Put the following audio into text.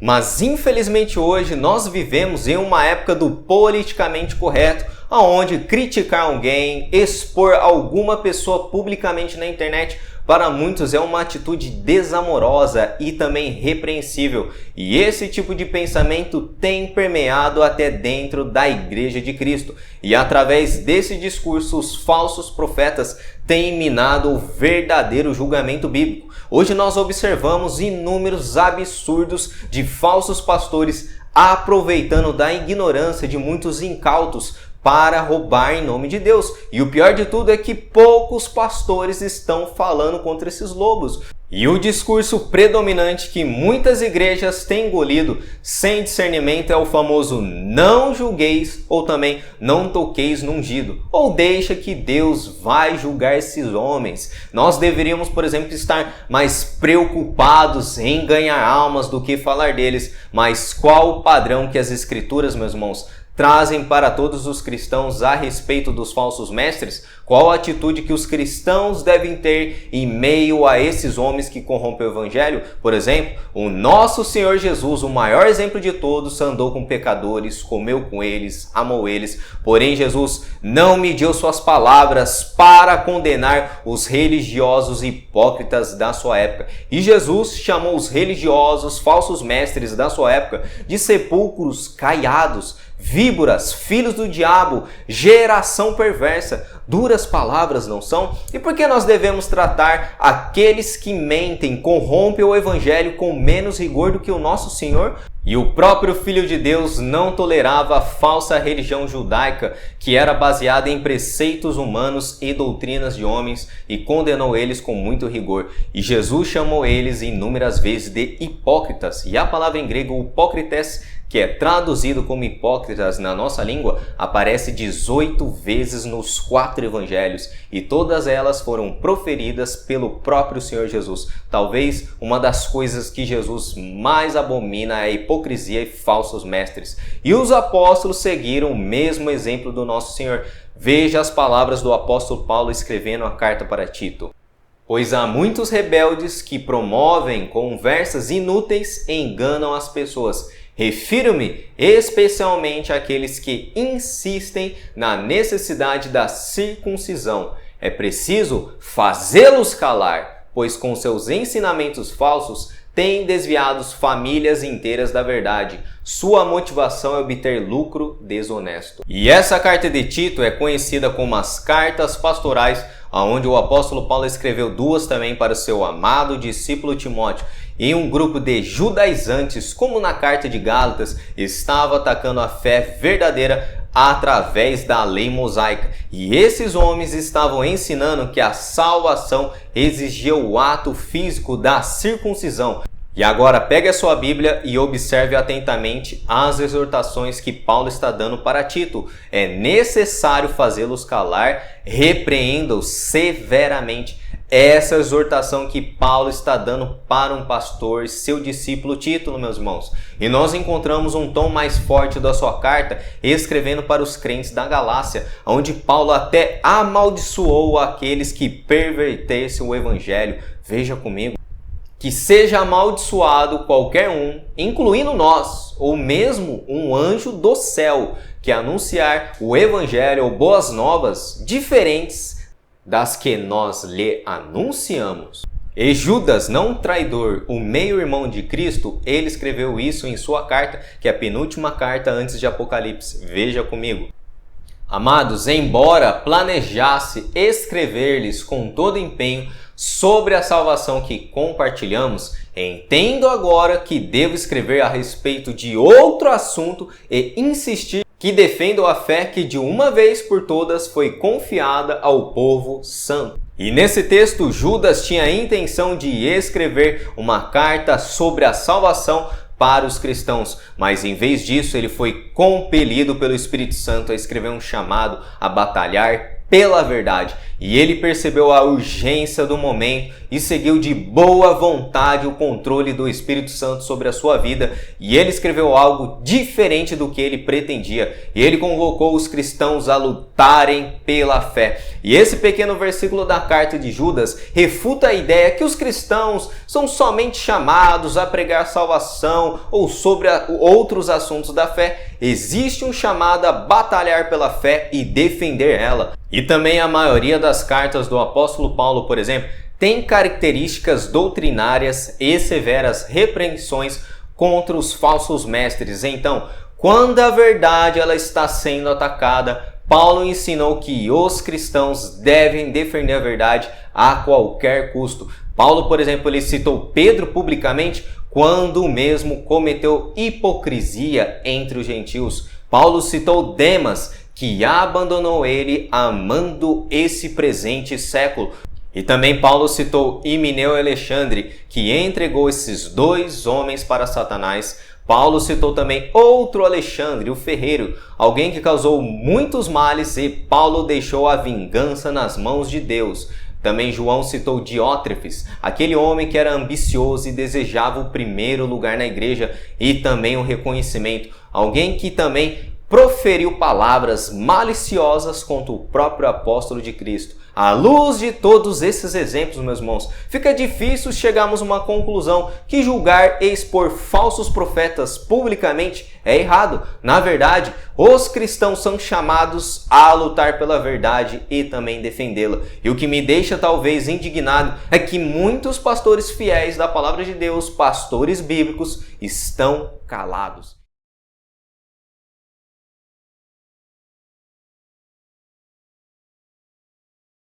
Mas infelizmente hoje nós vivemos em uma época do politicamente correto, onde criticar alguém, expor alguma pessoa publicamente na internet, para muitos é uma atitude desamorosa e também repreensível. E esse tipo de pensamento tem permeado até dentro da Igreja de Cristo. E através desse discurso, os falsos profetas têm minado o verdadeiro julgamento bíblico. Hoje nós observamos inúmeros absurdos de falsos pastores aproveitando da ignorância de muitos incautos para roubar em nome de Deus. E o pior de tudo é que poucos pastores estão falando contra esses lobos. E o discurso predominante que muitas igrejas têm engolido sem discernimento é o famoso não julgueis ou também não toqueis no ungido, ou deixa que Deus vai julgar esses homens. Nós deveríamos, por exemplo, estar mais preocupados em ganhar almas do que falar deles. Mas qual o padrão que as escrituras, meus irmãos, trazem para todos os cristãos a respeito dos falsos mestres? Qual a atitude que os cristãos devem ter em meio a esses homens que corrompem o evangelho? Por exemplo, o nosso Senhor Jesus, o maior exemplo de todos, andou com pecadores, comeu com eles, amou eles. Porém, Jesus não mediu suas palavras para condenar os religiosos hipócritas da sua época. E Jesus chamou os religiosos, falsos mestres da sua época de sepulcros caiados, víboras, filhos do diabo, geração perversa. Duras palavras, não são? E por que nós devemos tratar aqueles que mentem, corrompem o evangelho com menos rigor do que o nosso Senhor? E o próprio Filho de Deus não tolerava a falsa religião judaica, que era baseada em preceitos humanos e doutrinas de homens, e condenou eles com muito rigor. E Jesus chamou eles inúmeras vezes de hipócritas. E a palavra em grego hipócrites, que é traduzido como hipócritas na nossa língua, aparece 18 vezes nos 4 evangelhos, e todas elas foram proferidas pelo próprio Senhor Jesus. Talvez uma das coisas que Jesus mais abomina é a hipocrisia e falsos mestres. E os apóstolos seguiram o mesmo exemplo do nosso Senhor. Veja as palavras do apóstolo Paulo escrevendo a carta para Tito. Pois há muitos rebeldes que promovem conversas inúteis e enganam as pessoas. Refiro-me especialmente àqueles que insistem na necessidade da circuncisão. É preciso fazê-los calar, pois com seus ensinamentos falsos têm desviado famílias inteiras da verdade. Sua motivação é obter lucro desonesto. E essa carta de Tito é conhecida como as cartas pastorais, onde o apóstolo Paulo escreveu 2 também para o seu amado discípulo Timóteo. E um grupo de judaizantes, como na carta de Gálatas, estava atacando a fé verdadeira através da lei mosaica. E esses homens estavam ensinando que a salvação exigia o ato físico da circuncisão. E agora pegue a sua Bíblia e observe atentamente as exortações que Paulo está dando para Tito. É necessário fazê-los calar, repreenda-os severamente. Essa exortação que Paulo está dando para um pastor, seu discípulo Tito, meus irmãos. E nós encontramos um tom mais forte da sua carta, escrevendo para os crentes da Galácia, onde Paulo até amaldiçoou aqueles que pervertessem o evangelho. Veja comigo. Que seja amaldiçoado qualquer um, incluindo nós, ou mesmo um anjo do céu, que anunciar o evangelho ou boas novas diferentes das que nós lhe anunciamos. E Judas, não traidor, o meio-irmão de Cristo, ele escreveu isso em sua carta, que é a penúltima carta antes de Apocalipse. Veja comigo. Amados, embora planejasse escrever-lhes com todo empenho sobre a salvação que compartilhamos, entendo agora que devo escrever a respeito de outro assunto e insistir que defendam a fé que de uma vez por todas foi confiada ao povo santo. E nesse texto, Judas tinha a intenção de escrever uma carta sobre a salvação para os cristãos, mas em vez disso ele foi compelido pelo Espírito Santo a escrever um chamado a batalhar pela verdade. E ele percebeu a urgência do momento e seguiu de boa vontade o controle do Espírito Santo sobre a sua vida. E ele escreveu algo diferente do que ele pretendia. E ele convocou os cristãos a lutarem pela fé. E esse pequeno versículo da carta de Judas refuta a ideia que os cristãos são somente chamados a pregar salvação ou sobre outros assuntos da fé. Existe um chamado a batalhar pela fé e defender ela. E também a maioria das cartas do apóstolo Paulo, por exemplo, tem características doutrinárias e severas repreensões contra os falsos mestres. Então, quando a verdade ela está sendo atacada, Paulo ensinou que os cristãos devem defender a verdade a qualquer custo. Paulo, por exemplo, ele citou Pedro publicamente quando o mesmo cometeu hipocrisia entre os gentios. Paulo citou Demas, que abandonou ele amando esse presente século. E também Paulo citou Himeneu e Alexandre, que entregou esses dois homens para Satanás. Paulo citou também outro Alexandre, o ferreiro, alguém que causou muitos males e Paulo deixou a vingança nas mãos de Deus. Também João citou Diótrefes, aquele homem que era ambicioso e desejava o primeiro lugar na igreja e também o reconhecimento. Alguém que também proferiu palavras maliciosas contra o próprio apóstolo de Cristo. À luz de todos esses exemplos, meus irmãos, fica difícil chegarmos a uma conclusão que julgar e expor falsos profetas publicamente é errado. Na verdade, os cristãos são chamados a lutar pela verdade e também defendê-la. E o que me deixa talvez indignado é que muitos pastores fiéis da palavra de Deus, pastores bíblicos, estão calados.